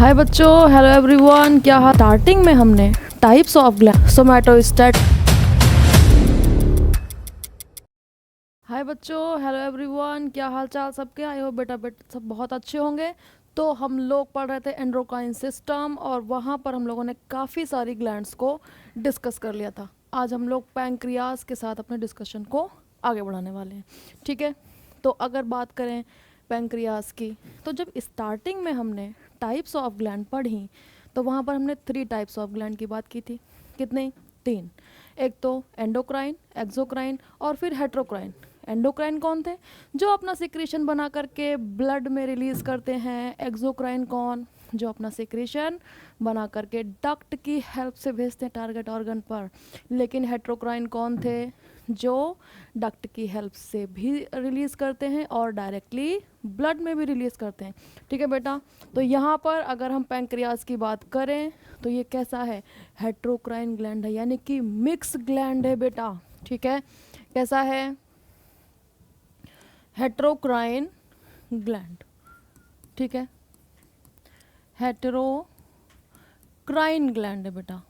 हाय बच्चों, hello everyone. क्या हाल? Starting में हमने टाइप्स ऑफ ग्लैंड सोमैटोस्टेट। हाय बच्चों, हेलो एवरीवन। क्या हाल चाल सबके? आई होप बेटा सब बहुत अच्छे होंगे। तो हम लोग पढ़ रहे थे एंडोक्राइन सिस्टम और वहाँ पर हम लोगों ने काफ़ी सारी ग्लैंड्स को डिस्कस कर लिया था। आज हम लोग पैंक्रियास के साथ अपने डिस्कशन को आगे बढ़ाने वाले हैं। ठीक है, तो अगर बात करें पैंक्रियास की, तो जब स्टार्टिंग में हमने टाइप्स ऑफ ग्लैंड पढ़ी तो वहाँ पर हमने 3 टाइप्स ऑफ ग्लैंड की बात की थी। कितने? 3। एक तो एंडोक्राइन, एक्सोक्राइन और फिर हेट्रोक्राइन। एंडोक्राइन कौन थे? जो अपना सिक्रीशन बना करके ब्लड में रिलीज करते हैं। एक्सोक्राइन कौन? जो अपना सिक्रीशन बना करके डक्ट की हेल्प से भेजते हैं टारगेट ऑर्गन पर। लेकिन हेट्रोक्राइन कौन थे? जो डक्ट की हेल्प से भी रिलीज करते हैं और डायरेक्टली ब्लड में भी रिलीज करते हैं। ठीक है बेटा, तो यहाँ पर अगर हम पैंक्रियास की बात करें तो ये कैसा है? हेट्रोक्राइन ग्लैंड है, यानी कि मिक्स ग्लैंड है बेटा। ठीक है, कैसा है? Heterocrine gland. ठीक है, हेटेरोक्राइन ग्लैंड है बेटा,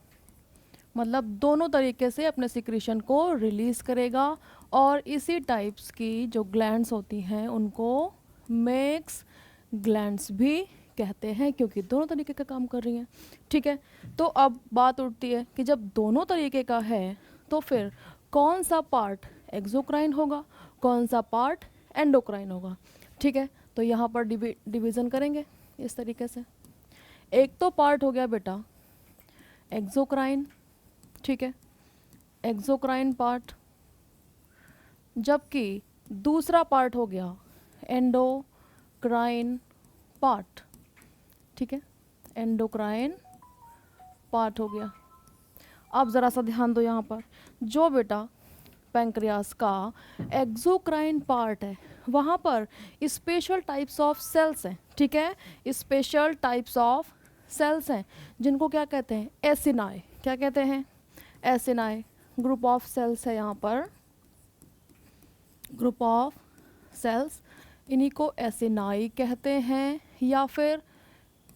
मतलब दोनों तरीके से अपने सिक्रीशन को रिलीज करेगा। और इसी टाइप्स की जो ग्लैंड्स होती हैं उनको मिक्स ग्लैंड्स भी कहते हैं, क्योंकि दोनों तरीके का काम कर रही हैं। ठीक है, तो अब बात उठती है कि जब दोनों तरीके का है तो फिर कौन सा पार्ट एक्सोक्राइन होगा, कौन सा पार्ट एंडोक्राइन होगा। ठीक है, तो यहाँ पर डिवीज़न करेंगे इस तरीके से। एक तो पार्ट हो गया बेटा एक्सोक्राइन। ठीक है, एक्सोक्राइन पार्ट, जबकि दूसरा पार्ट हो गया एंडोक्राइन पार्ट। ठीक है, एंडोक्राइन पार्ट हो गया। अब ज़रा सा ध्यान दो यहाँ पर, जो बेटा पैंक्रियास का एक्सोक्राइन पार्ट है वहाँ पर स्पेशल टाइप्स ऑफ सेल्स हैं। ठीक है, स्पेशल टाइप्स ऑफ सेल्स हैं जिनको क्या कहते हैं? एसिनाई। क्या कहते हैं? एसिनाई ग्रुप ऑफ सेल्स है यहाँ पर, ग्रुप ऑफ सेल्स। इन्हीं को एसिनाई कहते हैं या फिर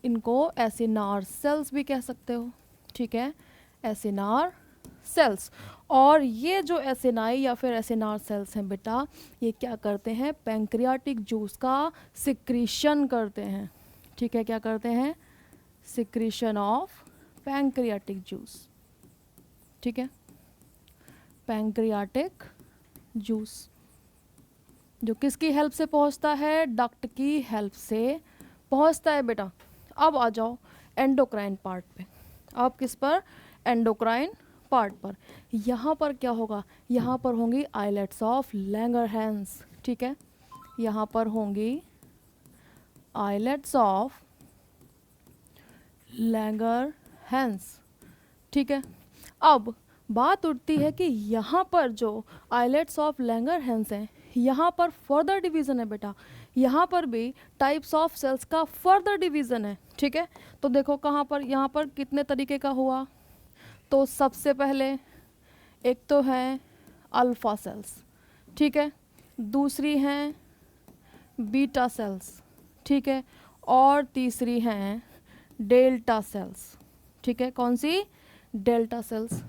इनको एसिनार सेल्स भी कह सकते हो। ठीक है, एसिनार सेल्स। और ये जो एसिनाई या फिर एसिनार सेल्स हैं बेटा, ये क्या करते हैं? पैंक्रियाटिक जूस का सिक्रीशन करते हैं। ठीक है, क्या करते हैं? Secretion of pancreatic juice. ठीक है, पैंक्रियाटिक जूस जो किसकी हेल्प से पहुंचता है? डक्ट की हेल्प से पहुंचता है बेटा। अब आ जाओ एंडोक्राइन पार्ट पे। अब किस पर? एंडोक्राइन पार्ट पर। यहाँ पर क्या होगा? यहाँ पर होंगी आइलेट्स ऑफ लैंगरहैंस। ठीक है, यहाँ पर होंगी आइलेट्स ऑफ लैंगरहैंस। ठीक है, अब बात उठती है कि यहाँ पर जो आइलेट्स ऑफ लैंगरहैंस हैं, यहाँ पर फर्दर डिवीज़न है बेटा। यहाँ पर भी टाइप्स ऑफ सेल्स का फर्दर डिवीज़न है। ठीक है, तो देखो कहाँ पर, यहाँ पर कितने तरीके का हुआ? तो सबसे पहले एक तो है अल्फ़ा सेल्स। ठीक है, दूसरी हैं बीटा सेल्स। ठीक है, और तीसरी हैं डेल्टा सेल्स। ठीक है, कौन सी? Delta sales.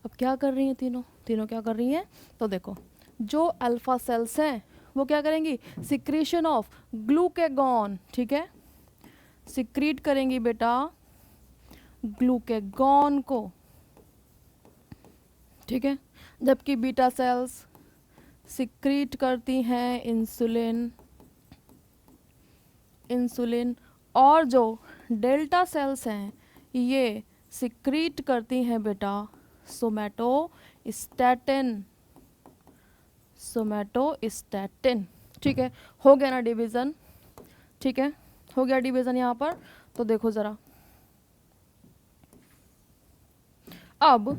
अब क्या कर रही हैं तीनों क्या कर रही हैं? तो देखो, जो अल्फ़ा सेल्स हैं वो क्या करेंगी? Secretion of glucagon. ठीक है, सिक्रीट करेंगी बेटा ग्लूकेगॉन को। ठीक है, जबकि बीटा सेल्स सिक्रीट करती हैं इंसुलिन। और जो डेल्टा सेल्स हैं ये सिक्रीट करती हैं बेटा सोमैटोस्टैटिन। ठीक है, हो गया ना डिवीज़न? ठीक है, हो गया डिवीज़न यहाँ पर। तो देखो ज़रा, अब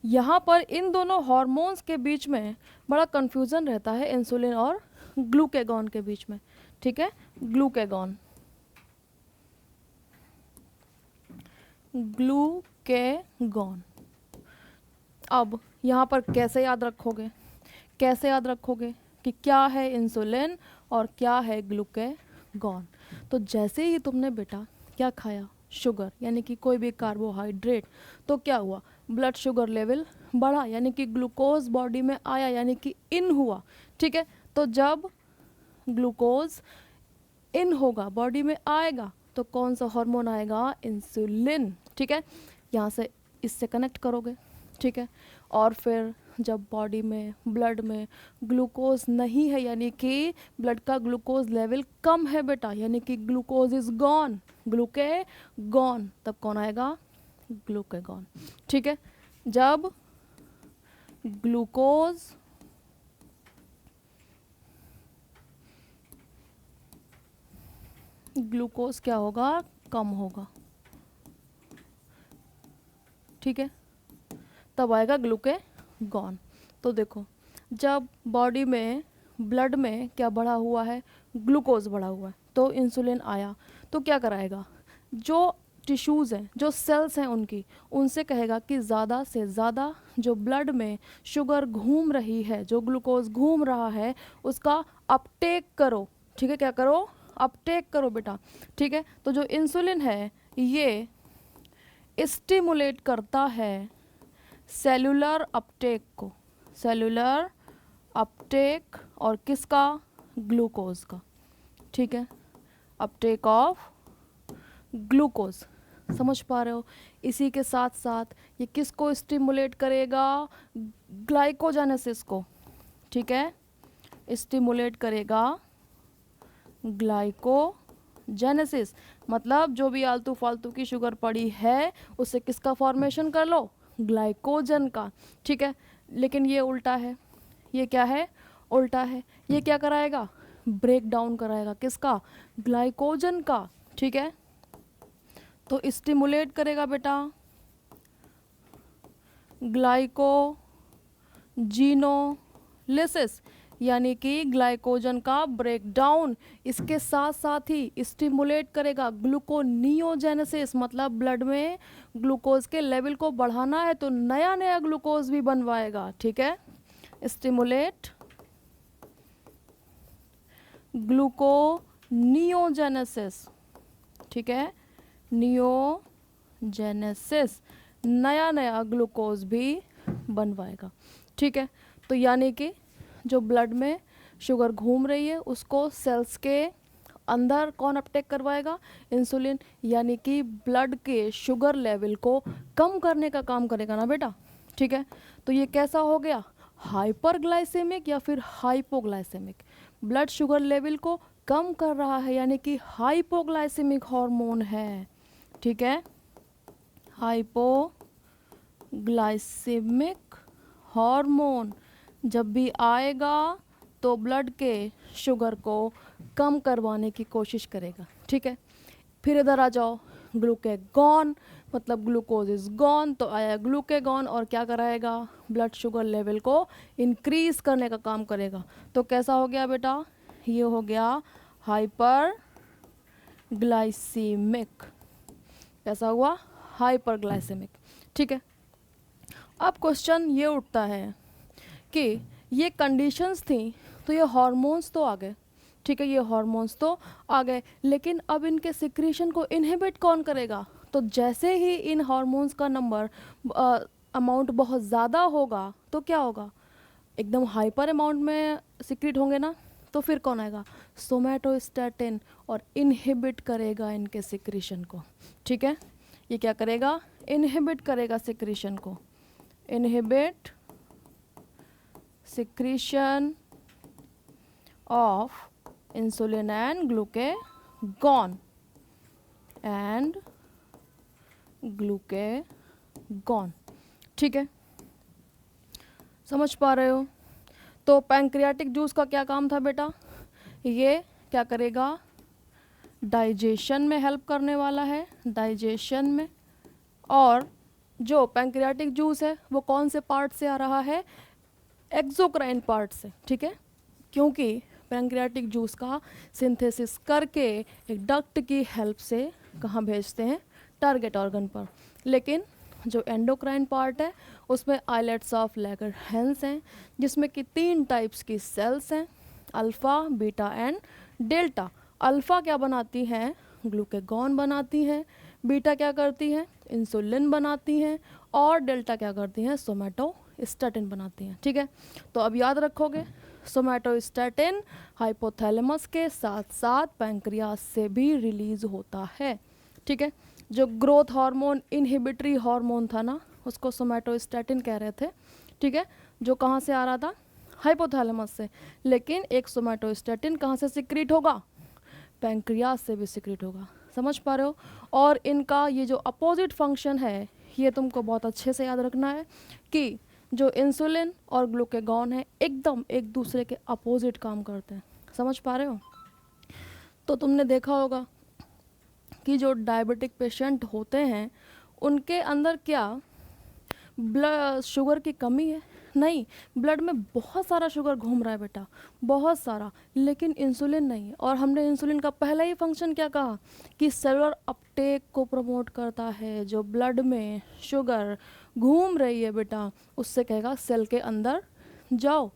यहाँ पर इन दोनों हार्मोन्स के बीच में बड़ा कंफ्यूजन रहता है, इंसुलिन और ग्लूकेगॉन के बीच में। ठीक है, ग्लूकेगॉन अब यहाँ पर कैसे याद रखोगे? कैसे याद रखोगे कि क्या है इंसुलिन और क्या है ग्लूकेगॉन? तो जैसे ही तुमने बेटा क्या खाया? शुगर यानी कि कोई भी कार्बोहाइड्रेट, तो क्या हुआ, ब्लड शुगर लेवल बढ़ा, यानी कि ग्लूकोज बॉडी में आया, यानी कि इन हुआ। ठीक है, तो जब ग्लूकोज इन होगा, बॉडी में आएगा, तो कौन सा हार्मोन आएगा, इंसुलिन। ठीक है, यहाँ से इससे कनेक्ट करोगे। ठीक है, और फिर जब बॉडी में, ब्लड में ग्लूकोज नहीं है, यानी कि ब्लड का ग्लूकोज लेवल कम है बेटा, यानी कि ग्लूकोज इज गॉन, ग्लूकेगॉन, तब कौन आएगा, ग्लूकेगॉन। ठीक है, जब ग्लूकोज क्या होगा, कम होगा। ठीक है, तब आएगा ग्लूकेगॉन। तो देखो, जब बॉडी में, ब्लड में क्या बढ़ा हुआ है, ग्लूकोज बढ़ा हुआ है, तो इंसुलिन आया, तो क्या कराएगा, जो टिश्यूज़ हैं, जो सेल्स हैं उनसे कहेगा कि ज़्यादा से ज़्यादा जो ब्लड में शुगर घूम रही है, जो ग्लूकोज घूम रहा है, उसका अपटेक करो। ठीक है, क्या करो, अपटेक करो बेटा। ठीक है, तो जो इंसुलिन है ये स्टिमुलेट करता है सेलुलर अपटेक को, सेलुलर अपटेक, और किसका, ग्लूकोज का। ठीक है, अपटेक ऑफ ग्लूकोज, समझ पा रहे हो। इसी के साथ साथ ये किसको स्टिमुलेट करेगा, ग्लाइकोजेनेसिस को। ठीक है, स्टिमुलेट करेगा ग्लाइकोजेनेसिस, मतलब जो भी आलतू फालतू की शुगर पड़ी है उससे किसका फॉर्मेशन कर लो, ग्लाइकोजन का। ठीक है, लेकिन ये उल्टा है, ये क्या है, उल्टा है। ये क्या कराएगा, ब्रेक डाउन कराएगा, किसका, ग्लाइकोजन का। ठीक है, तो स्टिमुलेट करेगा बेटा ग्लाइकोजिनोलिसिस, यानी कि ग्लाइकोजन का ब्रेकडाउन। इसके साथ साथ ही स्टिमुलेट करेगा ग्लूकोनियोजेनेसिस, मतलब ब्लड में ग्लूकोज के लेवल को बढ़ाना है तो नया नया ग्लूकोज भी बनवाएगा। ठीक है, स्टिमुलेट ग्लूकोनियोजेनेसिस। ठीक है, नियोजेनेसिस, नया नया ग्लूकोज भी बनवाएगा। ठीक है, तो यानी कि जो ब्लड में शुगर घूम रही है उसको सेल्स के अंदर कौन अपटेक करवाएगा, इंसुलिन, यानी कि ब्लड के शुगर लेवल को कम करने का काम करेगा ना बेटा। ठीक है, तो ये कैसा हो गया, हाइपरग्लाइसेमिक या फिर हाइपोग्लाइसेमिक, ब्लड शुगर लेवल को कम कर रहा है, यानी कि हाइपोग्लाइसेमिक हार्मोन है। ठीक है, हाइपोग्लाइसेमिक हार्मोन जब भी आएगा तो ब्लड के शुगर को कम करवाने की कोशिश करेगा। ठीक है, फिर इधर आ जाओ, ग्लूकेगॉन, मतलब ग्लूकोज इज गॉन, तो आया ग्लूकेगॉन, और क्या कराएगा, ब्लड शुगर लेवल को इंक्रीज करने का काम करेगा। तो कैसा हो गया बेटा, ये हो गया हाइपर ग्लाइसेमिक। कैसा हुआ, हाइपर ग्लाइसेमिक। ठीक है, अब क्वेश्चन ये उठता है कि ये कंडीशंस थी तो ये हार्मोन्स तो आ गए। ठीक है, ये हार्मोन्स तो आ गए, लेकिन अब इनके सिक्रीशन को इनहिबिट कौन करेगा, तो जैसे ही इन हार्मोन्स का नंबर अमाउंट बहुत ज़्यादा होगा तो क्या होगा, एकदम हाइपर अमाउंट में सिक्रीट होंगे ना, तो फिर कौन आएगा, सोमैटोस्टैटिन, और इनहिबिट करेगा इनके सिक्रीशन को। ठीक है, ये क्या करेगा, इनहिबिट करेगा सिक्रीशन को, inhibit secretion of insulin and glucagon ठीक है, समझ पा रहे हो। तो पैंक्रियाटिक जूस का क्या काम था बेटा, ये क्या करेगा, डाइजेशन में हेल्प करने वाला है, डाइजेशन में। और जो पैंक्रियाटिक जूस है वो कौन से पार्ट से आ रहा है, एक्सोक्राइन पार्ट से। ठीक है, क्योंकि पैंक्रियाटिक जूस का सिंथेसिस करके एक डक्ट की हेल्प से कहाँ भेजते हैं, टारगेट ऑर्गन पर। लेकिन जो एंडोक्राइन पार्ट है उसमें आइलेट्स ऑफ लैगरहैंस हैं, जिसमें कि 3 टाइप्स की सेल्स हैं, alpha, beta and delta. Alpha क्या बनाती हैं, ग्लूकेगॉन बनाती हैं, बीटा क्या करती हैं, इंसुलिन बनाती हैं, और डेल्टा क्या करती हैं, सोमैटोस्टैटिन बनाती हैं। ठीक है, तो अब याद रखोगे सोमैटोस्टैटिन हाइपोथैलेमस के साथ साथ पैंक्रियास से भी रिलीज होता है। ठीक है, जो ग्रोथ हार्मोन इनहिबिटरी हार्मोन था ना, उसको सोमैटोस्टैटिन कह रहे थे। ठीक है, जो कहाँ से आ रहा था, हाइपोथैलेमस से, लेकिन एक सोमैटोस्टैटिन कहाँ से सिक्रीट होगा, पैंक्रियास से भी सिक्रीट होगा। समझ पा रहे हो? और इनका ये जो अपोजिट फंक्शन है, ये तुमको बहुत अच्छे से याद रखना है कि जो इंसुलिन और ग्लूकागॉन है एकदम एक दूसरे के अपोजिट काम करते हैं। समझ पा रहे हो? तो तुमने देखा होगा कि जो डायबिटिक पेशेंट होते हैं उनके अंदर क्या ब्लड शुगर की कमी है? नहीं, ब्लड में बहुत सारा शुगर घूम रहा है बेटा, बहुत सारा, लेकिन इंसुलिन नहीं है। और हमने इंसुलिन का पहला ही फंक्शन क्या कहा कि सेलुलर अपटेक को प्रमोट करता है। जो ब्लड में शुगर घूम रही है बेटा, उससे कहेगा सेल के अंदर जाओ।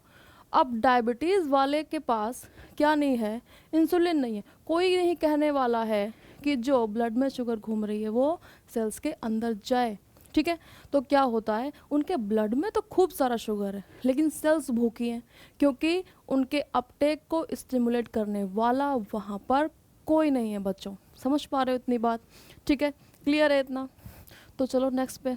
अब डायबिटीज़ वाले के पास क्या नहीं है, इंसुलिन नहीं है। कोई नहीं कहने वाला है कि जो ब्लड में शुगर घूम रही है वो सेल्स के अंदर जाए। ठीक है, तो क्या होता है, उनके ब्लड में तो खूब सारा शुगर है लेकिन सेल्स भूखी हैं, क्योंकि उनके अपटेक को स्टिमुलेट करने वाला वहाँ पर कोई नहीं है बच्चों। समझ पा रहे हो इतनी बात? ठीक है, क्लियर है इतना? तो चलो नेक्स्ट पे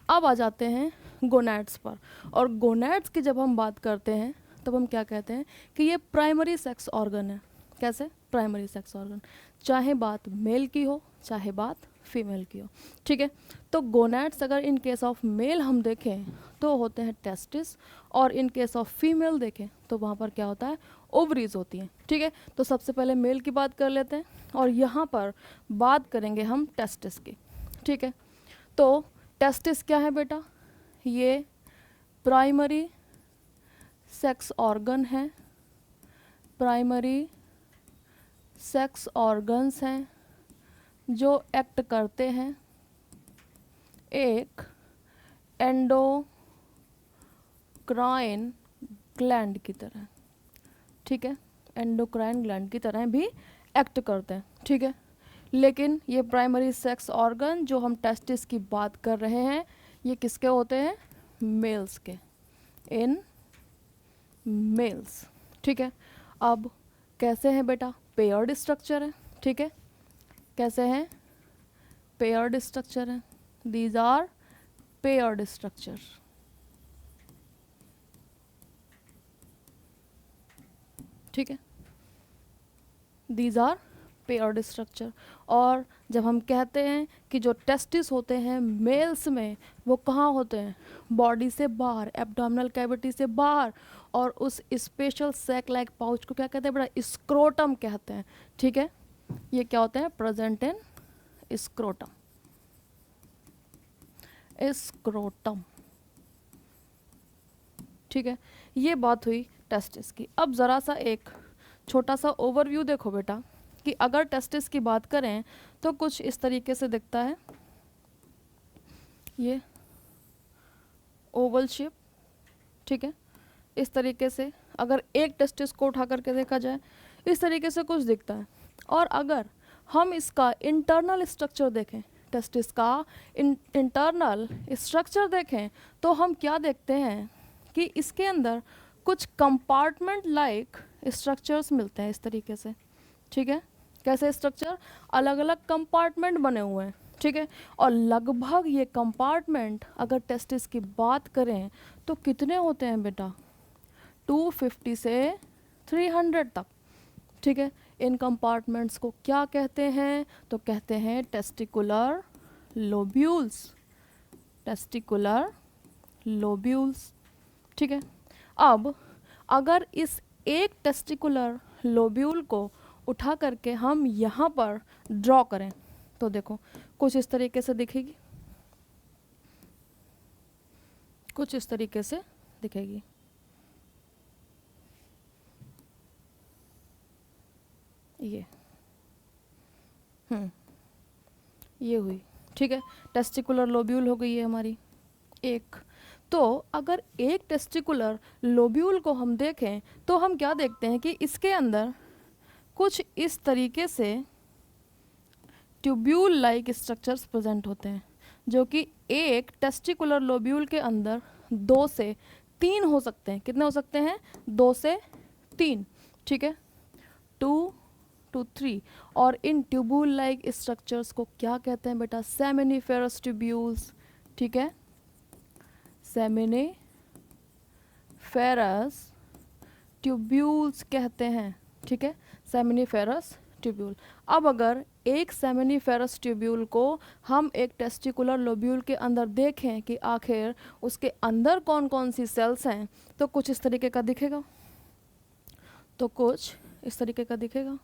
अब आ जाते हैं गोनैड्स पर। और गोनैड्स की जब हम बात करते हैं तब हम क्या कहते हैं कि ये प्राइमरी सेक्स ऑर्गन है। कैसे? प्राइमरी सेक्स ऑर्गन, चाहे बात मेल की हो चाहे बात फीमेल की हो। ठीक है, तो गोनैड्स अगर इन केस ऑफ मेल हम देखें तो होते हैं टेस्टिस, और इन केस ऑफ फीमेल देखें तो वहाँ पर क्या होता है, ओवरीज होती हैं। ठीक है, तो सबसे पहले मेल की बात कर लेते हैं और यहाँ पर बात करेंगे हम टेस्टिस की। ठीक है, तो टेस्टिस क्या है बेटा, ये प्राइमरी सेक्स ऑर्गन है, प्राइमरी सेक्स ऑर्गन्स हैं जो एक्ट करते हैं एक एंडोक्राइन ग्लैंड की तरह। ठीक है, एंडोक्राइन ग्लैंड की तरह भी एक्ट करते हैं। ठीक है, लेकिन ये प्राइमरी सेक्स ऑर्गन जो हम टेस्टिस की बात कर रहे हैं, ये किसके होते हैं, मेल्स के, इन मेल्स। ठीक है, अब कैसे हैं बेटा, पेयर्ड स्ट्रक्चर है। ठीक है, कैसे हैं, पेयर्ड स्ट्रक्चर है, दीज आर पेयर्ड स्ट्रक्चर। ठीक है, दीज आर पेयर्ड स्ट्रक्चर। और जब हम कहते हैं कि जो टेस्टिस होते हैं मेल्स में, वो कहाँ होते हैं, बॉडी से बाहर, एब्डोमिनल कैविटी से बाहर, और उस स्पेशल सैक लाइक पाउच को क्या कहते हैं बेटा, स्क्रोटम कहते हैं। ठीक है, ये क्या होते हैं, प्रेजेंट इन स्क्रोटम, स्क्रोटम। ठीक है, ये बात हुई टेस्टिस की। अब ज़रा सा एक छोटा सा ओवरव्यू देखो बेटा कि अगर टेस्टिस की बात करें तो कुछ इस तरीके से दिखता है, ये ओवल शेप। ठीक है, इस तरीके से अगर एक टेस्टिस को उठा करके देखा जाए इस तरीके से कुछ दिखता है। और अगर हम इसका इंटरनल स्ट्रक्चर देखें, टेस्टिस का इंटरनल स्ट्रक्चर देखें, तो हम क्या देखते हैं कि इसके अंदर कुछ कंपार्टमेंट लाइक स्ट्रक्चर्स मिलते हैं इस तरीके से। ठीक है, कैसे स्ट्रक्चर, अलग अलग कंपार्टमेंट बने हुए हैं। ठीक है, और लगभग ये कंपार्टमेंट अगर टेस्टिस की बात करें तो कितने होते हैं बेटा, 250 से 300 तक। ठीक है, इन कंपार्टमेंट्स को क्या कहते हैं, तो कहते हैं टेस्टिकुलर लोब्यूल्स, टेस्टिकुलर लोब्यूल्स। ठीक है, अब अगर इस एक टेस्टिकुलर लोब्यूल को उठा करके हम यहाँ पर ड्रॉ करें तो देखो कुछ इस तरीके से दिखेगी, कुछ इस तरीके से दिखेगी। ये हुई। ठीक है, टेस्टिकुलर लोब्यूल हो गई है हमारी एक। तो अगर एक टेस्टिकुलर लोब्यूल को हम देखें तो हम क्या देखते हैं कि इसके अंदर कुछ इस तरीके से ट्यूब्यूल लाइक स्ट्रक्चर्स प्रेजेंट होते हैं, जो कि एक टेस्टिकुलर लोब्यूल के अंदर 2 से 3 हो सकते हैं। कितने हो सकते हैं? 2 से 3, ठीक है, 2 to 3। और इन ट्यूब्यूल लाइक स्ट्रक्चर्स को क्या कहते हैं बेटा? सेमिनिफेरस ट्यूब्यूल्स, ठीक है, सेमिनिफेरस ट्यूब्यूल्स कहते हैं, ठीक है, सेमिनिफेरस ट्यूब्यूल। अब अगर एक सेमिनिफेरस ट्यूब्यूल को हम एक टेस्टिकुलर लोब्यूल के अंदर देखें कि आखिर उसके अंदर कौन कौन सी सेल्स हैं, तो कुछ इस तरीके का दिखेगा। तो कुछ इस तरीके का दिखेगा।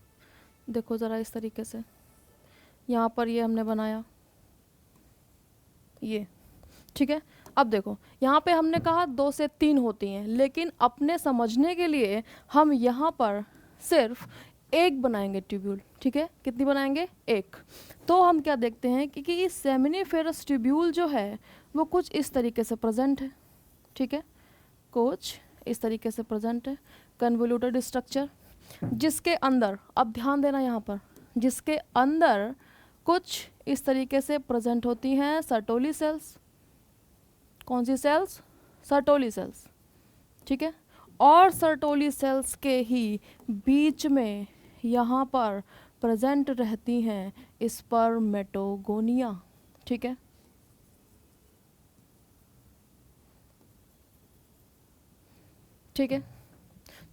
देखो ज़रा इस तरीके से, यहाँ पर ये हमने बनाया ये, ठीक है। अब देखो यहाँ पे हमने कहा 2 से 3 होती हैं, लेकिन अपने समझने के लिए हम यहाँ पर सिर्फ एक बनाएंगे ट्यूब्यूल, ठीक है। कितनी बनाएंगे? एक। तो हम क्या देखते हैं कि ये सेमिनिफेरस ट्यूब्यूल जो है वो कुछ इस तरीके से प्रेजेंट है, ठीक है, कुछ इस तरीके से प्रेजेंट है, कन्वोल्यूटेड स्ट्रक्चर, जिसके अंदर, अब ध्यान देना यहाँ पर, जिसके अंदर कुछ इस तरीके से प्रेजेंट होती हैं सर्टोली सेल्स। कौन सी सेल्स? सर्टोली सेल्स, ठीक है। और सर्टोली सेल्स के ही बीच में यहाँ पर प्रेजेंट रहती हैं स्पर्मेटोगोनिया, ठीक है, ठीक है,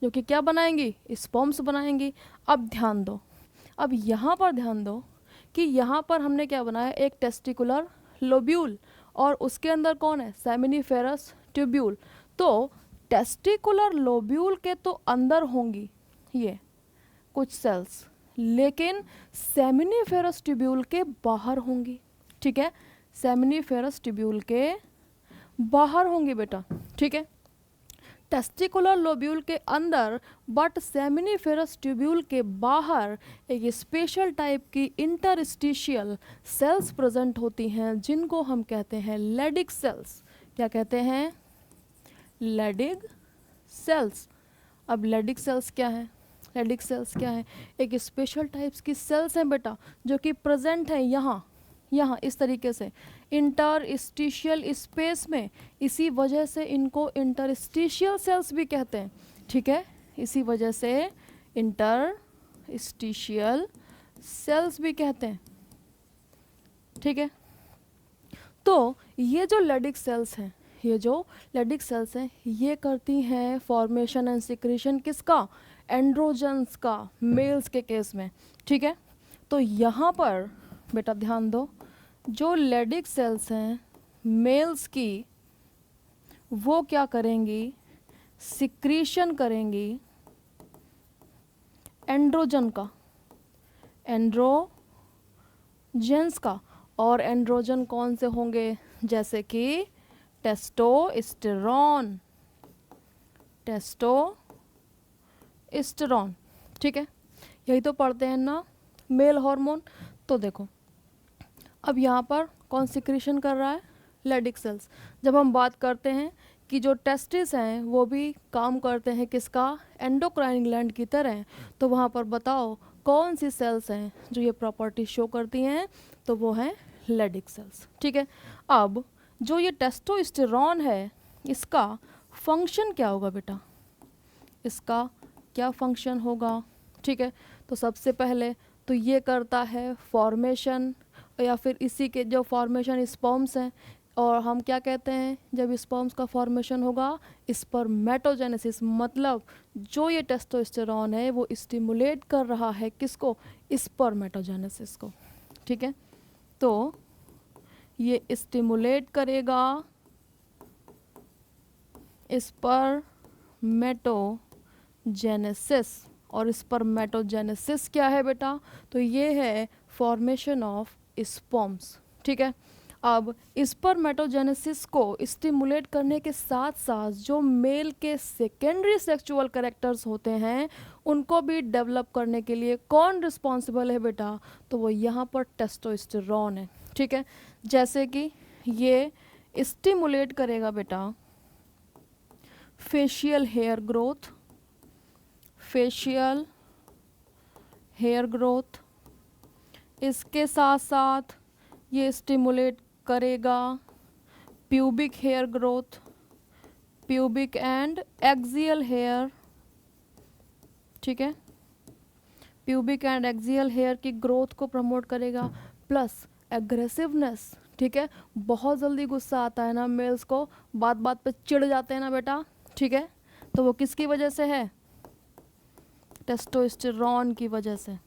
जो कि क्या बनाएंगी? स्पर्म्स बनाएंगी। अब ध्यान दो, अब यहाँ पर ध्यान दो कि यहाँ पर हमने क्या बनाया? एक टेस्टिकुलर लोब्यूल, और उसके अंदर कौन है? Seminiferous tubule. तो टेस्टिकुलर लोब्यूल के तो अंदर होंगी ये कुछ सेल्स, लेकिन सेमिनिफेरस ट्यूब्यूल के बाहर होंगी, ठीक है, सेमिनिफेरस ट्यूब्यूल के बाहर होंगी बेटा, ठीक है, टेस्टिकुलर लोब्यूल के अंदर बट सेमिनिफेरस ट्यूब्यूल के बाहर एक स्पेशल टाइप की इंटरस्टिशियल सेल्स प्रेजेंट होती हैं, जिनको हम कहते हैं लेडिक सेल्स। क्या कहते हैं? Leydig cells. अब लेडिक सेल्स क्या है? लेडिक सेल्स क्या है? एक स्पेशल टाइप्स की सेल्स हैं बेटा, जो कि प्रेजेंट है यहाँ इस तरीके से इंटरस्टिशियल स्पेस में। इसी वजह से इनको इंटरस्टिशियल सेल्स भी कहते हैं, ठीक है, इसी वजह से इंटरस्टिशियल सेल्स भी कहते हैं, ठीक है। तो ये जो लेडिक सेल्स हैं, ये जो लेडिक सेल्स हैं, ये करती हैं फॉर्मेशन एंड सिक्रीशन किसका? एंड्रोजन्स का, मेल्स के केस में, ठीक है। तो यहाँ पर बेटा ध्यान दो, जो लेडिक सेल्स हैं मेल्स की, वो क्या करेंगी? सिक्रीशन करेंगी एंड्रोजन का, एंड्रोजेंस का। और एंड्रोजन कौन से होंगे? जैसे कि टेस्टोस्टेरोन, टेस्टोस्टेरोन, ठीक है, यही तो पढ़ते हैं ना मेल हार्मोन। तो देखो अब यहाँ पर कौन सिक्रीशन कर रहा है? Leydig cells. जब हम बात करते हैं कि जो टेस्टिस हैं वो भी काम करते हैं किसका? एंडोक्राइन ग्लैंड की तरह। तो वहाँ पर बताओ कौन सी सेल्स हैं जो ये प्रॉपर्टी शो करती हैं? तो वो हैं लेडिक सेल्स, ठीक है। अब जो ये टेस्टोस्टेरोन है, इसका फंक्शन क्या होगा बेटा? इसका क्या फंक्शन होगा? ठीक है, तो सबसे पहले तो ये करता है फॉर्मेशन, या फिर इसी के जो फॉर्मेशन स्पर्म्स हैं, और हम क्या कहते हैं जब स्पर्म्स का फॉर्मेशन होगा? स्पर्मेटोजेनेसिस। मतलब जो ये टेस्टोस्टेरोन है वो स्टिमुलेट कर रहा है किसको? स्पर्मेटोजेनेसिस को, ठीक है। तो ये स्टिमुलेट करेगा स्पर्मेटोजेनेसिस। और स्पर्मेटोजेनेसिस क्या है बेटा? तो ये है फॉर्मेशन ऑफ स्पर्म्स, ठीक है। अब स्पर्मेटोजेनेसिस को स्टिमुलेट करने के साथ साथ जो मेल के सेकेंडरी सेक्सुअल कैरेक्टर्स होते हैं उनको भी डेवलप करने के लिए कौन रिस्पॉन्सिबल है बेटा? तो वो यहाँ पर टेस्टोस्टेरोन है, ठीक है। जैसे कि ये स्टिमुलेट करेगा बेटा facial hair growth, facial hair growth, इसके साथ साथ ये स्टिमुलेट करेगा pubic hair growth, pubic and axial hair, ठीक है, प्यूबिक एंड एक्सियल हेयर की ग्रोथ को प्रमोट करेगा, प्लस एग्रेसिवनेस, ठीक है, बहुत जल्दी गुस्सा आता है ना मेल्स को, बात बात पे चिढ़ जाते हैं ना बेटा, ठीक है, तो वो किसकी वजह से है, टेस्टोस्टेरोन की वजह से,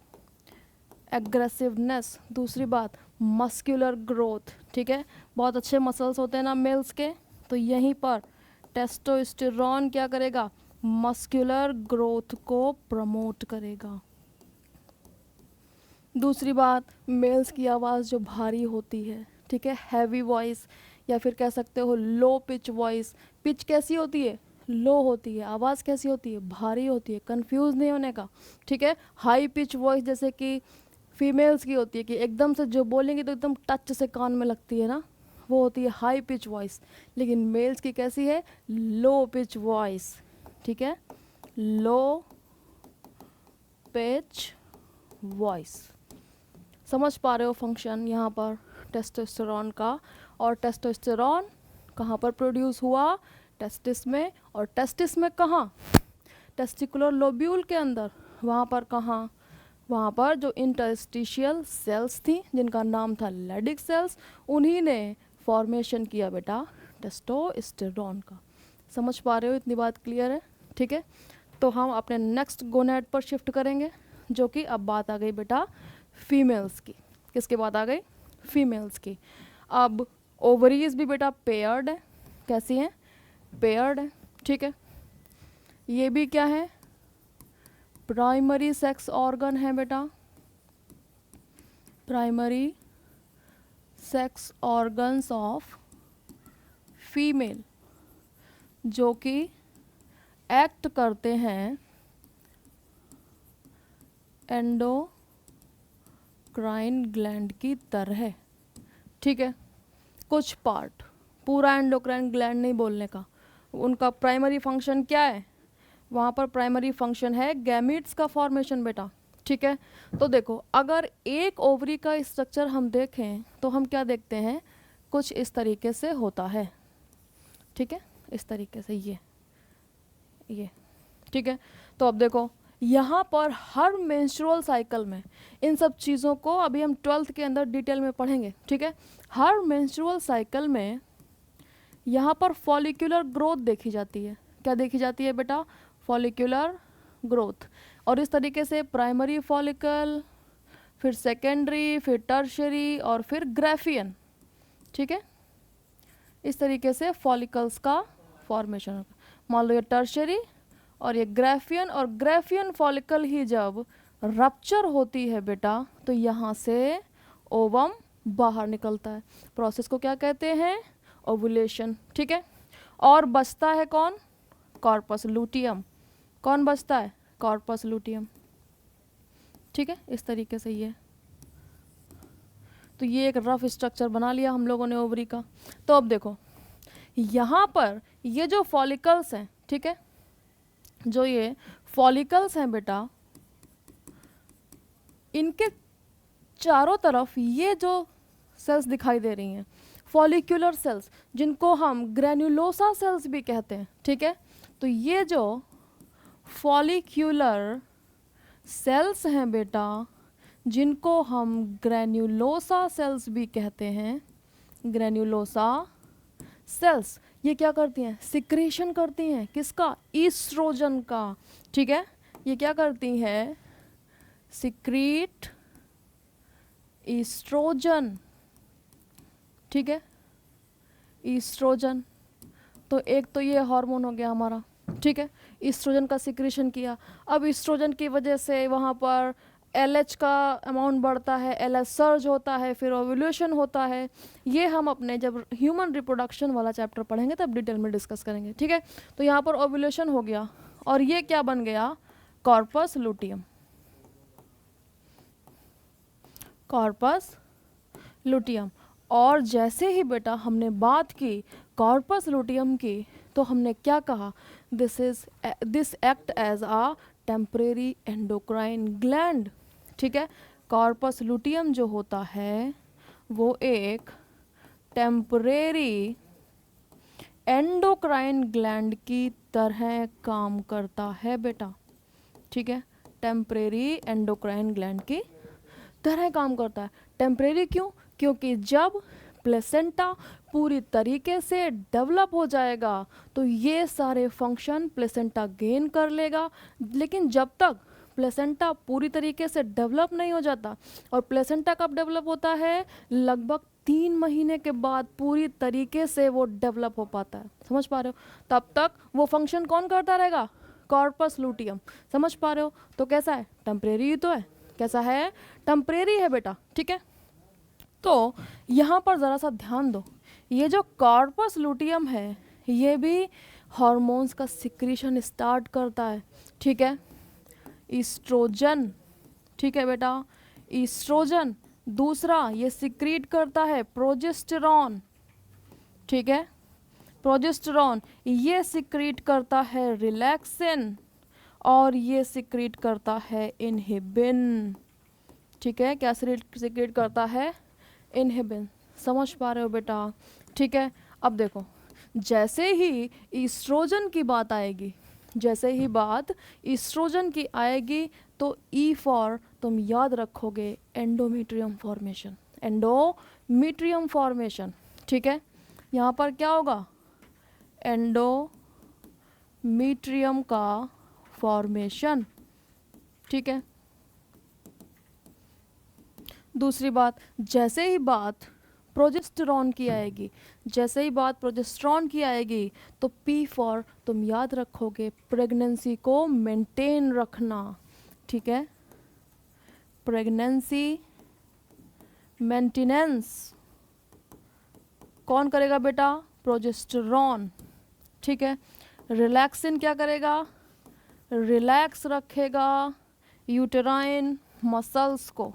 एग्रेसिवनेस। दूसरी बात मस्कुलर ग्रोथ, ठीक है, बहुत अच्छे मसल्स होते हैं ना मेल्स के, तो यहीं पर टेस्टोस्टेरोन क्या करेगा, मस्कुलर ग्रोथ को प्रमोट करेगा। दूसरी बात, मेल्स की आवाज़ जो भारी होती है, ठीक है, हैवी वॉइस या फिर कह सकते हो लो पिच वॉइस, पिच कैसी होती है, लो होती है, आवाज़ कैसी होती है, भारी होती है, कंफ्यूज नहीं होने का, ठीक है। हाई पिच वॉइस जैसे कि फीमेल्स की होती है कि एकदम से जो बोलेंगे तो एकदम टच से कान में लगती है ना, वो होती है हाई पिच वॉइस, लेकिन मेल्स की कैसी है, लो पिच वॉइस, ठीक है, लो पिच वॉइस। समझ पा रहे हो फंक्शन यहाँ पर टेस्टोस्टेरोन का, और टेस्टोस्टेरोन कहाँ पर प्रोड्यूस हुआ, टेस्टिस में, और टेस्टिस में कहाँ, टेस्टिकुलर लोब्यूल के अंदर, वहाँ पर कहाँ, वहाँ पर जो इंटरस्टिशियल सेल्स थी जिनका नाम था लेडिक सेल्स, उन्हीं ने फॉर्मेशन किया बेटा टेस्टोस्टेरोन का। समझ पा रहे हो, इतनी बात क्लियर है, ठीक है। तो हम अपने नेक्स्ट गोनेड पर शिफ्ट करेंगे, जो कि अब बात आ गई बेटा फीमेल्स की। किसकी बात आ गई, फीमेल्स की। अब ओवरीज भी बेटा पेयर्ड है, कैसी हैं, पेयर्ड है, ठीक है। ये भी क्या है, प्राइमरी सेक्स ऑर्गन है बेटा, primary sex organs of female, जो कि एक्ट करते हैं एंडोक्राइन ग्लैंड की तरह, ठीक है। कुछ पार्ट, पूरा एंडोक्राइन ग्लैंड नहीं बोलने का, उनका प्राइमरी फंक्शन क्या है, वहाँ पर प्राइमरी फंक्शन है गैमीट्स का फॉर्मेशन बेटा, ठीक है। तो देखो अगर एक ओवरी का स्ट्रक्चर हम देखें तो हम क्या देखते हैं, कुछ इस तरीके से होता है, ठीक है, इस तरीके से ये, ठीक है। तो अब देखो यहाँ पर हर मेंस्ट्रुअल साइकिल में, इन सब चीज़ों को अभी हम 12th के अंदर डिटेल में पढ़ेंगे, ठीक है। हर मेंस्ट्रुअल साइकिल में यहाँ पर फॉलिक्यूलर ग्रोथ देखी जाती है, क्या देखी जाती है बेटा, फॉलिक्यूलर ग्रोथ, और इस तरीके से प्राइमरी फॉलिकल, फिर सेकेंडरी, फिर टर्शरी और फिर ग्राफियन, ठीक है, इस तरीके से फॉलिकल्स का फॉर्मेशन होगा। मान लो ये टर्शरी और ये ग्राफियन, और ग्राफियन फॉलिकल ही जब रप्चर होती है बेटा तो यहाँ से ओवम बाहर निकलता है, प्रोसेस को क्या कहते हैं, ओवुलेशन, ठीक है। और बचता है कौन, कॉर्पस लूटियम, कौन बचता है, कॉर्पस लूटियम, ठीक है, इस तरीके से ये, तो ये एक रफ स्ट्रक्चर बना लिया हम लोगों ने ओवरी का। तो अब देखो यहाँ पर ये जो फॉलिकल्स हैं, ठीक है, जो ये फॉलिकल्स हैं बेटा, इनके चारों तरफ ये जो सेल्स दिखाई दे रही हैं, फॉलिक्यूलर सेल्स, जिनको हम ग्रैन्युलोसा सेल्स भी कहते हैं, ठीक है। तो ये जो फॉलिक्यूलर सेल्स हैं बेटा, जिनको हम ग्रैन्युलोसा सेल्स भी कहते हैं, ग्रैन्युलोसा सेल्स, ये क्या करती हैं, सिक्रेशन करती हैं, किसका, ईस्ट्रोजन का, ठीक है। ये क्या करती हैं, सिक्रीट ईस्ट्रोजन, ठीक है, ईस्ट्रोजन। तो एक तो ये हार्मोन हो गया हमारा, ठीक है, ईस्ट्रोजन का सिक्रेशन किया। अब ईस्ट्रोजन की वजह से वहाँ पर LH का अमाउंट बढ़ता है, LH सर्ज होता है, फिर ओव्यूलेशन होता है। ये हम अपने जब ह्यूमन रिप्रोडक्शन वाला चैप्टर पढ़ेंगे तब डिटेल में डिस्कस करेंगे, ठीक है। तो यहाँ पर ओव्यूलेशन हो गया और ये क्या बन गया, कॉर्पस लूटियम, कॉर्पस लूटियम। और जैसे ही बेटा हमने बात की कॉर्पस लूटियम की, तो हमने क्या कहा, this act as a temporary endocrine gland, ठीक है। कॉर्पस लुटियम जो होता है वो एक टेम्परेरी एंडोक्राइन ग्लैंड की तरह काम करता है बेटा, ठीक है। टेम्परेरी एंडोक्राइन ग्लैंड की तरह काम करता है। टेम्परेरी क्यों? क्योंकि जब प्लेसेंटा पूरी तरीके से डेवलप हो जाएगा तो ये सारे फंक्शन प्लेसेंटा गेन कर लेगा, लेकिन जब तक प्लेसेंटा पूरी तरीके से डेवलप नहीं हो जाता, और प्लेसेंटा कब डेवलप होता है? लगभग 3 महीने के बाद पूरी तरीके से वो डेवलप हो पाता है, समझ पा रहे हो? तब तक वो फंक्शन कौन करता रहेगा? कॉर्पस लुटियम, समझ पा रहे हो? तो कैसा है? टेम्परेरी तो है। कैसा है? टेम्परेरी है बेटा, ठीक है। तो यहाँ पर ज़रा सा ध्यान दो, ये जो कॉर्पस लुटियम है ये भी हॉर्मोन्स का सिक्रीशन स्टार्ट करता है, ठीक है। ईस्ट्रोजन, ठीक है बेटा, ईस्ट्रोजन। दूसरा ये सिक्रीट करता है प्रोजेस्टेरॉन, ठीक है। प्रोजेस्टेरॉन ये सिक्रीट करता है रिलैक्सिन, और ये सिक्रीट करता है इनहिबिन, ठीक है। क्या सिक्रीट करता है? इनहिबिन। समझ पा रहे हो बेटा? ठीक है। अब देखो, जैसे ही ईस्ट्रोजन की बात आएगी, जैसे ही बात ईस्ट्रोजन की आएगी तो ई फॉर तुम याद रखोगे एंडोमेट्रियम फॉर्मेशन, एंडोमेट्रियम फॉर्मेशन, ठीक है। यहाँ पर क्या होगा? एंडोमेट्रियम का फॉर्मेशन, ठीक है। दूसरी बात, जैसे ही बात प्रोजेस्टेरॉन की आएगी, जैसे ही बात प्रोजेस्टेरॉन की आएगी तो पी फॉर तुम याद रखोगे प्रेगनेंसी को मेंटेन रखना, ठीक है। प्रेगनेंसी मेंटेनेंस कौन करेगा बेटा? प्रोजेस्टेरॉन, ठीक है। रिलैक्सिन क्या करेगा? रिलैक्स रखेगा यूटेराइन मसल्स को,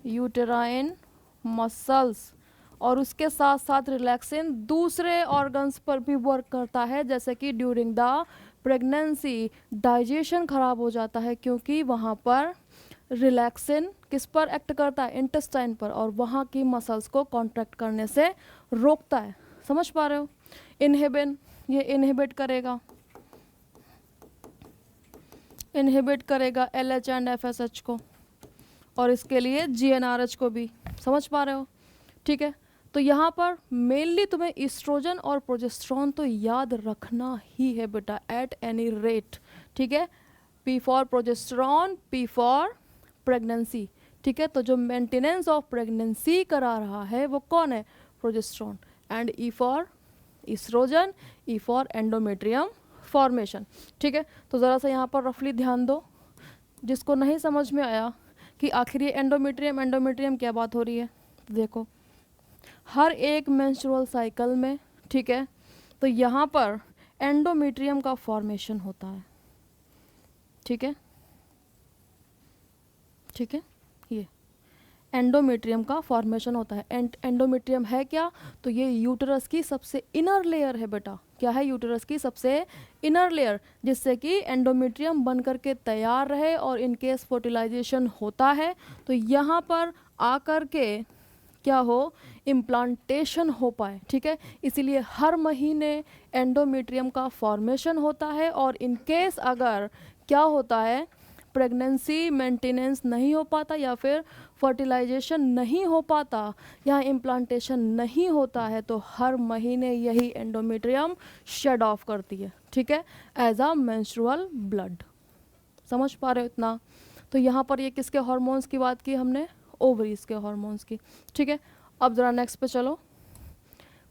यूटेराइन मसल्स, और उसके साथ साथ रिलैक्सिन दूसरे ऑर्गन्स पर भी वर्क करता है, जैसे कि ड्यूरिंग द प्रेगनेंसी डाइजेशन खराब हो जाता है, क्योंकि वहाँ पर रिलैक्सिन किस पर एक्ट करता है? इंटेस्टाइन पर, और वहाँ की मसल्स को कॉन्ट्रैक्ट करने से रोकता है, समझ पा रहे हो? इनहिबिन ये इनहिबिट करेगा, इनहिबिट करेगा LH एंड FSH को, और इसके लिए GnRH को भी, समझ पा रहे हो? ठीक है। तो यहाँ पर मेनली तुम्हें ईस्ट्रोजन और प्रोजेस्टेरॉन तो याद रखना ही है बेटा एट एनी रेट, ठीक है। P for progesterone, P for pregnancy, ठीक है। तो जो मेंटेनेंस ऑफ प्रेगनेंसी करा रहा है वो कौन है? Progesterone. And E for oestrogen, E for endometrium formation, ठीक है। तो ज़रा सा यहाँ पर रफली ध्यान दो, जिसको नहीं समझ में आया कि आखिर ये एंडोमेट्रियम एंडोमेट्रियम क्या बात हो रही है, तो देखो हर एक मेंस्ट्रुअल साइकिल में, ठीक है, तो यहाँ पर एंडोमेट्रियम का फॉर्मेशन होता है, ठीक है, ठीक है। ये एंडोमेट्रियम का फॉर्मेशन होता है। एंडोमेट्रियम है क्या? तो ये यूटरस की सबसे इनर लेयर है बेटा। क्या है? यूटरस की सबसे इनर लेयर, जिससे कि एंडोमेट्रियम बन करके तैयार रहे, और इन केस फर्टिलाइजेशन होता है तो यहाँ पर आकर के क्या हो? इम्प्लांटेशन हो पाए, ठीक है। इसीलिए हर महीने एंडोमेट्रियम का फॉर्मेशन होता है, और इन केस अगर क्या होता है, प्रेगनेंसी मेंटेनेंस नहीं हो पाता या फिर फर्टिलाइजेशन नहीं हो पाता या इम्प्लांटेशन नहीं होता है, तो हर महीने यही एंडोमेट्रियम शेड ऑफ करती है, ठीक है, एज अ मेंस्ट्रुअल ब्लड। समझ पा रहे हो इतना? तो यहाँ पर ये किसके हार्मोन्स की बात की हमने? ओवरीज के हार्मोन्स की, ठीक है। अब ज़रा नेक्स्ट पे चलो,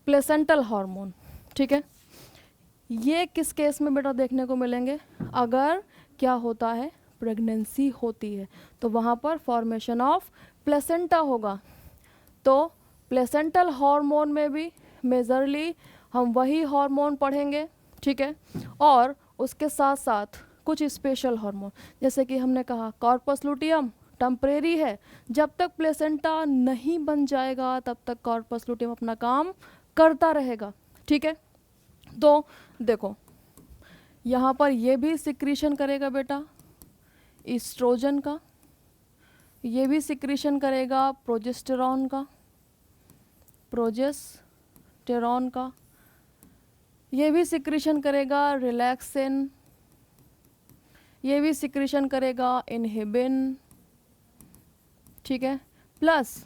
प्लेसेंटल हार्मोन, ठीक है। ये किस केस में बेटा देखने को मिलेंगे? अगर क्या होता है, प्रेगनेंसी होती है, तो वहाँ पर फॉर्मेशन ऑफ प्लेसेंटा होगा। तो प्लेसेंटल हार्मोन में भी मेजरली हम वही हार्मोन पढ़ेंगे, ठीक है, और उसके साथ साथ कुछ स्पेशल हार्मोन, जैसे कि हमने कहा कॉर्पस लुटियम टेम्परेरी है, जब तक प्लेसेंटा नहीं बन जाएगा तब तक कॉर्पस लुटियम अपना काम करता रहेगा, ठीक है। तो देखो यहाँ पर ये भी सिक्रीशन करेगा बेटा ईस्ट्रोजन का, ये भी सिक्रीशन करेगा प्रोजेस्टेरॉन का, ये भी सिक्रीशन करेगा रिलैक्सिन, ये भी सिक्रीशन करेगा इनहिबिन, ठीक है। प्लस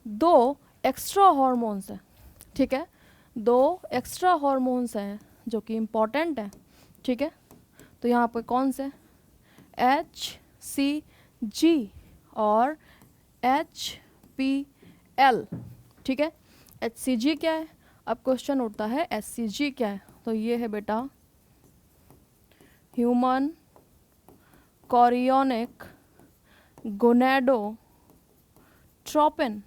2 एक्स्ट्रा हॉर्मोन्स हैं, ठीक है, 2 एक्स्ट्रा हॉर्मोन्स हैं जो कि इम्पॉर्टेंट हैं, ठीक है। तो यहाँ पे कौन से, HCG और HPL, ठीक है। HCG क्या है, अब क्वेश्चन उठता है HCG क्या है, तो ये है बेटा ह्यूमन कोरियोनिक गोनेडोट्रोपिन,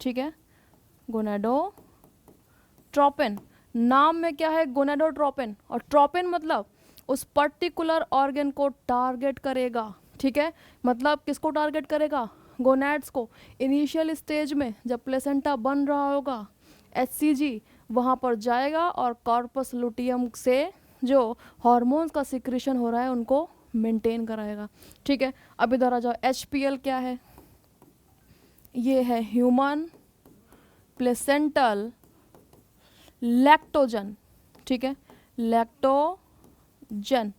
ठीक है, गोनेडोट्रोपिन। नाम में क्या है, गोनेडोट्रोपिन, और ट्रोपिन मतलब उस पर्टिकुलर ऑर्गन को टारगेट करेगा, ठीक है। मतलब किसको टारगेट करेगा, गोनैड्स को। इनिशियल स्टेज में जब प्लेसेंटा बन रहा होगा, HCG वहाँ पर जाएगा और कॉर्पस लुटियम से जो हार्मोन्स का सिक्रीशन हो रहा है उनको मेंटेन कराएगा, ठीक है। अब इधर आ जाओ, HPL क्या है, ये है ह्यूमन प्लेसेंटल लैक्टोजन, ठीक है, लैक्टोजन।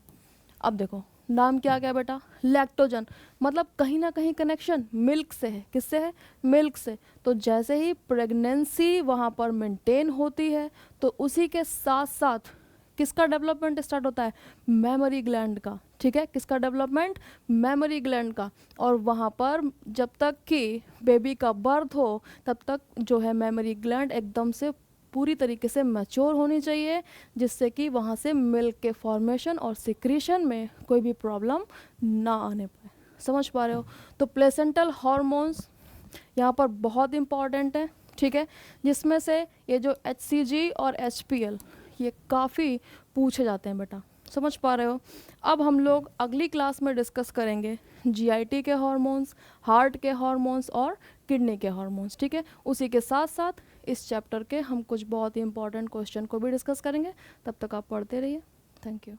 अब देखो नाम क्या क्या बेटा, लैक्टोजन, मतलब कहीं ना कहीं कनेक्शन मिल्क से है, किससे है, मिल्क से। तो जैसे ही प्रेगनेंसी वहाँ पर मेंटेन होती है तो उसी के साथ साथ किसका डेवलपमेंट स्टार्ट होता है, मेमोरी ग्लैंड का, ठीक है, किसका डेवलपमेंट, मेमोरी ग्लैंड का। और वहाँ पर जब तक कि बेबी का बर्थ हो तब तक जो है मेमोरी ग्लैंड एकदम से पूरी तरीके से मैच्योर होनी चाहिए, जिससे कि वहाँ से मिल्क के फॉर्मेशन और सिक्रीशन में कोई भी प्रॉब्लम ना आने पाए। समझ पा रहे हो। तो प्लेसेंटल हॉर्मोन्स यहाँ पर बहुत इंपॉर्टेंट है, ठीक है, जिसमें से ये जो HCG और HPL ये काफ़ी पूछे जाते हैं बेटा। समझ पा रहे हो। अब हम लोग अगली क्लास में डिस्कस करेंगे GIT के हार्मोन्स, हार्ट के हार्मोन्स और किडनी के हार्मोन्स, ठीक है। उसी के साथ साथ इस चैप्टर के हम कुछ बहुत ही इंपॉर्टेंट क्वेश्चन को भी डिस्कस करेंगे। तब तक आप पढ़ते रहिए। Thank you.